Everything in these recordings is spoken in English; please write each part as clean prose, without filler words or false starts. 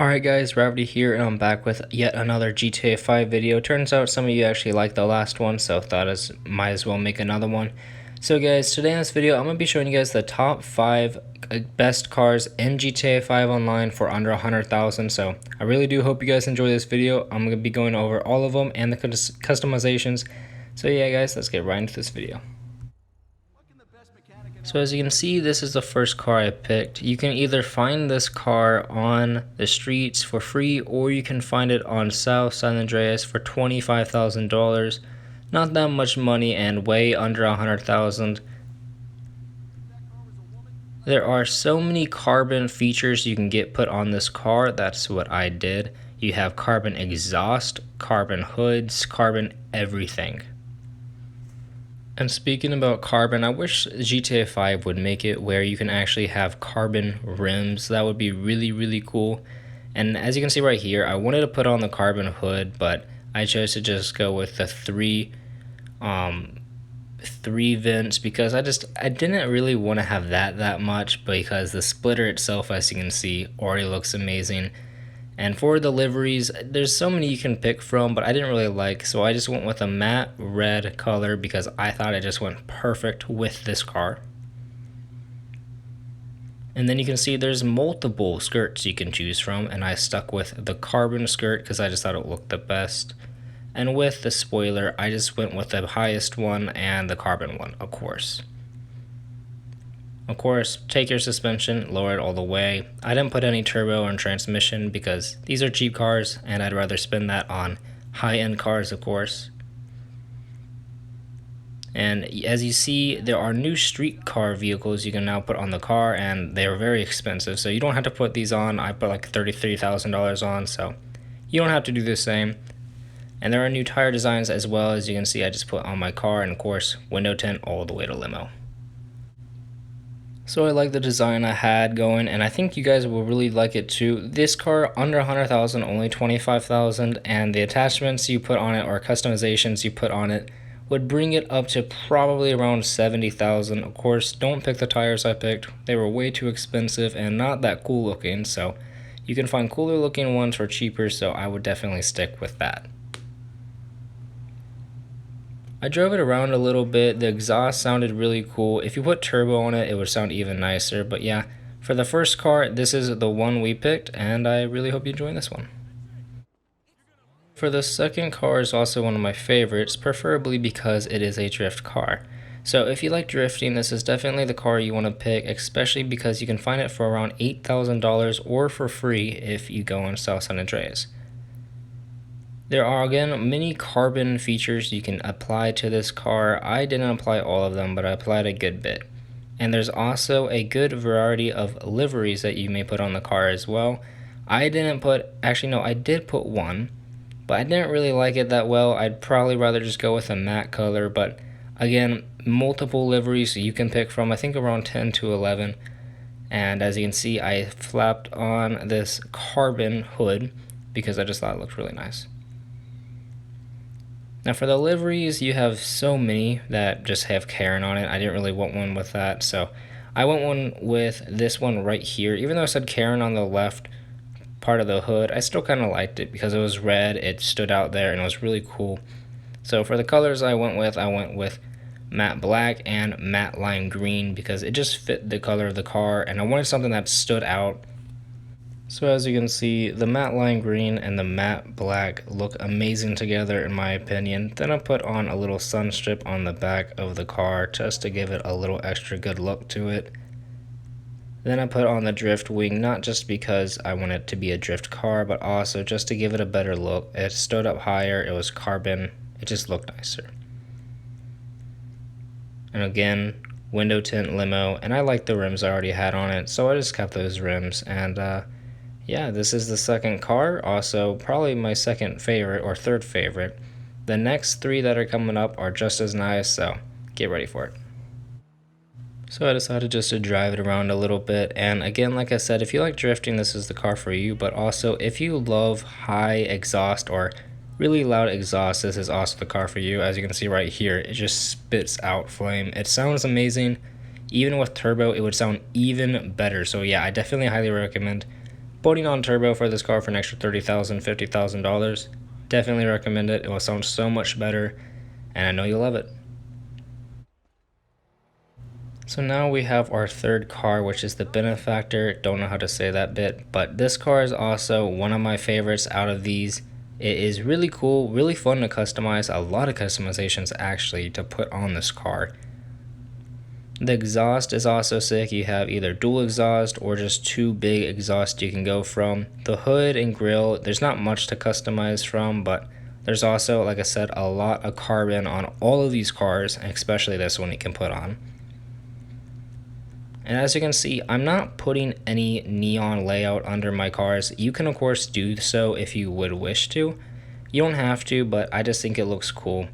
Alright guys, Gravity here, and I'm back with yet another GTA 5 video. Turns out some of you actually liked the last one, so thought might as well make another one. So guys, today in this video, I'm going to be showing you guys the top 5 best cars in GTA 5 Online for under 100,000. So I really do hope you guys enjoy this video. I'm going to be going over all of them and the customizations. So yeah guys, let's get right into this video. So as you can see, this is the first car I picked. You can either find this car on the streets for free, or you can find it on South San Andreas for $25,000. Not that much money and way under 100,000. There are so many carbon features you can get put on this car. That's what I did. You have carbon exhaust, carbon hoods, carbon everything. And speaking about carbon, I wish GTA 5 would make it where you can actually have carbon rims. That would be really cool. And as you can see right here, I wanted to put on the carbon hood, but I chose to just go with the three vents because I didn't really want to have that much, because the splitter itself, as you can see, already looks amazing. And for the liveries, there's so many you can pick from, but I didn't really like, so I just went with a matte red color because I thought it just went perfect with this car. And then you can see there's multiple skirts you can choose from, and I stuck with the carbon skirt because I just thought it looked the best. And with the spoiler, I just went with the highest one and the carbon one, of course. Of course, take your suspension, lower it all the way. I didn't put any turbo or transmission because these are cheap cars and I'd rather spend that on high-end cars, of course. And as you see, there are new street car vehicles you can now put on the car, and they're very expensive, so you don't have to put these on. I put like $33,000 on, so you don't have to do the same. And there are new tire designs as well. As you can see, I just put on my car, and of course, window tint all the way to limo. So I like the design I had going, and I think you guys will really like it too. This car, under 100,000, only 25,000, and the attachments you put on it or customizations you put on it would bring it up to probably around 70,000. Of course, don't pick the tires I picked. They were way too expensive and not that cool looking, so you can find cooler looking ones for cheaper, so I would definitely stick with that. I drove it around a little bit. The exhaust sounded really cool. If you put turbo on it, it would sound even nicer. But yeah, for the first car, this is the one we picked, and I really hope you enjoy this one. For the second car is also one of my favorites, preferably because it is a drift car. So if you like drifting, this is definitely the car you want to pick, especially because you can find it for around $8,000 or for free if you go on South San Andreas. There are again many carbon features you can apply to this car. I didn't apply all of them, but I applied a good bit. And there's also a good variety of liveries that you may put on the car as well. I did put one, but I didn't really like it that well. I'd probably rather just go with a matte color, but again, multiple liveries you can pick from, I think around 10 to 11. And as you can see, I flapped on this carbon hood because I just thought it looked really nice. Now for the liveries, you have so many that just have Karen on it. I didn't really want one with that, so I went one with this one right here. Even though it said Karen on the left part of the hood, I still kind of liked it because it was red, it stood out there, and it was really cool. So for the colors I went with matte black and matte lime green because it just fit the color of the car, and I wanted something that stood out. So as you can see, the matte lime green and the matte black look amazing together in my opinion. Then I put on a little sun strip on the back of the car just to give it a little extra good look to it. Then I put on the drift wing, not just because I want it to be a drift car, but also just to give it a better look. It stood up higher, it was carbon, it just looked nicer. And again, window tint limo, and I like the rims I already had on it, so I just kept those rims. And yeah, this is the second car, also probably my second favorite or third favorite. The next three that are coming up are just as nice, so get ready for it. So I decided just to drive it around a little bit, and again, like I said, if you like drifting, this is the car for you, but also if you love high exhaust or really loud exhaust, this is also the car for you. As you can see right here, it just spits out flame. It sounds amazing. Even with turbo, it would sound even better. So yeah, I definitely highly recommend putting on turbo for this car for an extra $30,000, $50,000. Definitely recommend it. It will sound so much better, and I know you'll love it. So now we have our third car, which is the Benefactor. Don't know how to say that bit, but this car is also one of my favorites out of these. It is really cool, really fun to customize. A lot of customizations actually to put on this car. The exhaust is also sick. You have either dual exhaust or just two big exhausts you can go from. The hood and grille, there's not much to customize from, but there's also, like I said, a lot of carbon on all of these cars, especially this one you can put on. And as you can see, I'm not putting any neon layout under my cars. You can of course do so if you would wish to. You don't have to, but I just think it looks cool.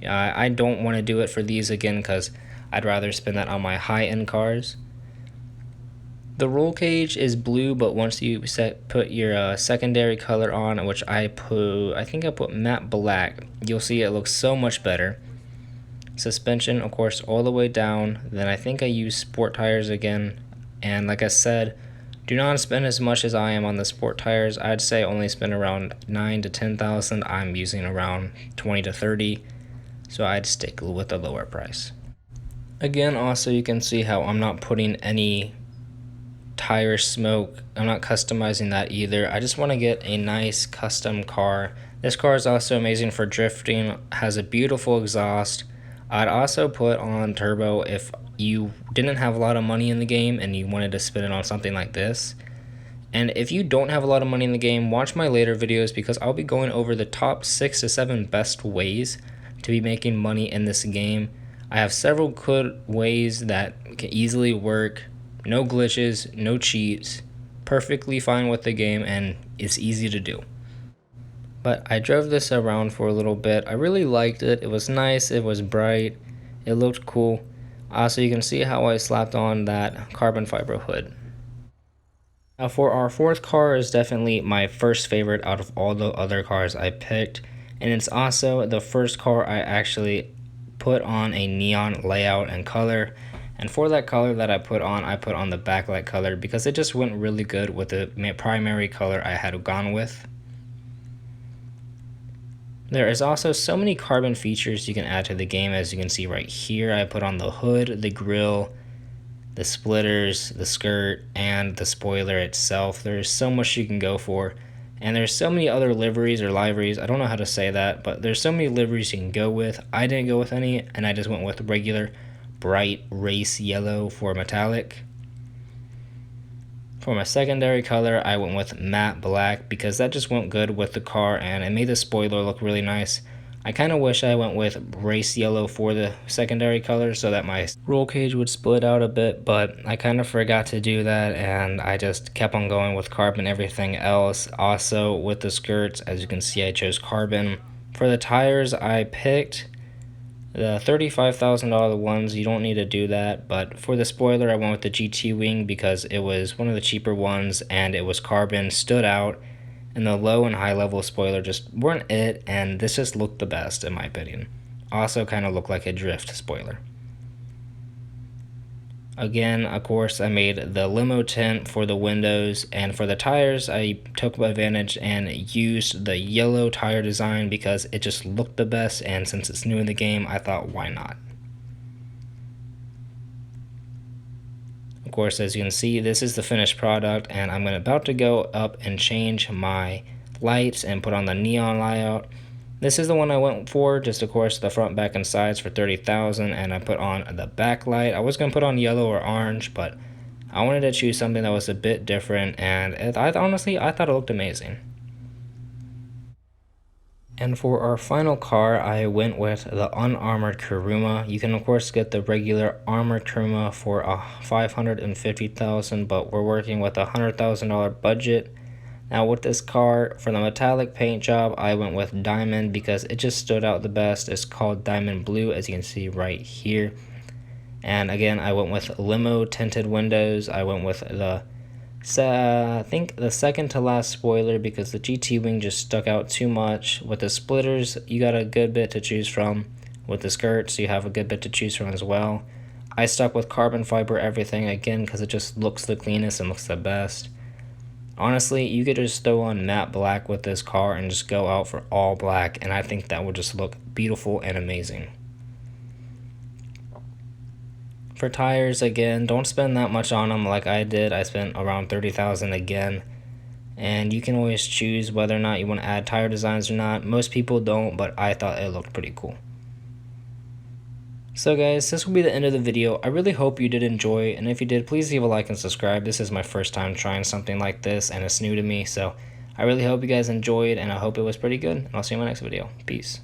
I don't want to do it for these again because I'd rather spend that on my high-end cars. The roll cage is blue, but once you put your secondary color on, which I think I put matte black, you'll see it looks so much better. Suspension, of course, all the way down. Then I think I use sport tires again. And like I said, do not spend as much as I am on the sport tires. I'd say only spend around 9 to 10,000. I'm using around 20 to 30. So I'd stick with the lower price. Again, also you can see how I'm not putting any tire smoke. I'm not customizing that either. I just want to get a nice custom car. This car is also amazing for drifting. Has a beautiful exhaust. I'd also put on turbo if you didn't have a lot of money in the game and you wanted to spend it on something like this. And if you don't have a lot of money in the game, watch my later videos because I'll be going over the top 6 to 7 best ways to be making money in this game. I have several good ways that can easily work, no glitches, no cheats, perfectly fine with the game, and it's easy to do. But I drove this around for a little bit. I really liked it. It was nice, it was bright, it looked cool. So you can see how I slapped on that carbon fiber hood. Now for our fourth car is definitely my first favorite out of all the other cars I picked. And it's also the first car I actually put on a neon layout and color. And for that color that I put on the backlight color because it just went really good with the primary color I had gone with. There is also so many carbon features you can add to the game. As you can see right here, I put on the hood, the grille, the splitters, the skirt, and the spoiler itself. There's so much you can go for. And there's so many other liveries or liveries, I don't know how to say that, but there's so many liveries you can go with. I didn't go with any, and I just went with regular bright race yellow for metallic. For my secondary color, I went with matte black because that just went good with the car and it made the spoiler look really nice. I kind of wish I went with race yellow for the secondary color so that my roll cage would split out a bit, but I kind of forgot to do that and I just kept on going with carbon everything else. Also with the skirts, as you can see, I chose carbon. For the tires, I picked the $35,000 ones. You don't need to do that, but for the spoiler I went with the GT Wing because it was one of the cheaper ones and it was carbon, stood out, and the low and high level spoiler just weren't it, and this just looked the best in my opinion. Also kind of looked like a drift spoiler. Again, of course, I made the limo tint for the windows, and for the tires, I took advantage and used the yellow tire design because it just looked the best, and since it's new in the game, I thought, why not? Of course, as you can see, this is the finished product, and I'm about to go up and change my lights and put on the neon layout. This is the one I went for, just of course the front, back, and sides for $30,000, and I put on the backlight. I was going to put on yellow or orange, but I wanted to choose something that was a bit different, and honestly, I thought it looked amazing. And for our final car, I went with the unarmored Kuruma. You can of course get the regular armored Kuruma for $550,000, but we're working with a $100,000 budget. Now with this car, for the metallic paint job, I went with diamond because it just stood out the best. It's called diamond blue, as you can see right here. And again, I went with limo tinted windows. I went with the I think the second to last spoiler because the GT Wing just stuck out too much. With the splitters, you got a good bit to choose from. With the skirts, you have a good bit to choose from as well. I stuck with carbon fiber everything again because it just looks the cleanest and looks the best. Honestly, you could just throw on matte black with this car and just go out for all black, and I think that would just look beautiful and amazing. For tires, again, don't spend that much on them like I did. I spent around $30,000 again. And you can always choose whether or not you want to add tire designs or not. Most people don't, but I thought it looked pretty cool. So guys, this will be the end of the video. I really hope you did enjoy, and if you did, please leave a like and subscribe. This is my first time trying something like this, and it's new to me, so I really hope you guys enjoyed, and I hope it was pretty good, and I'll see you in my next video. Peace.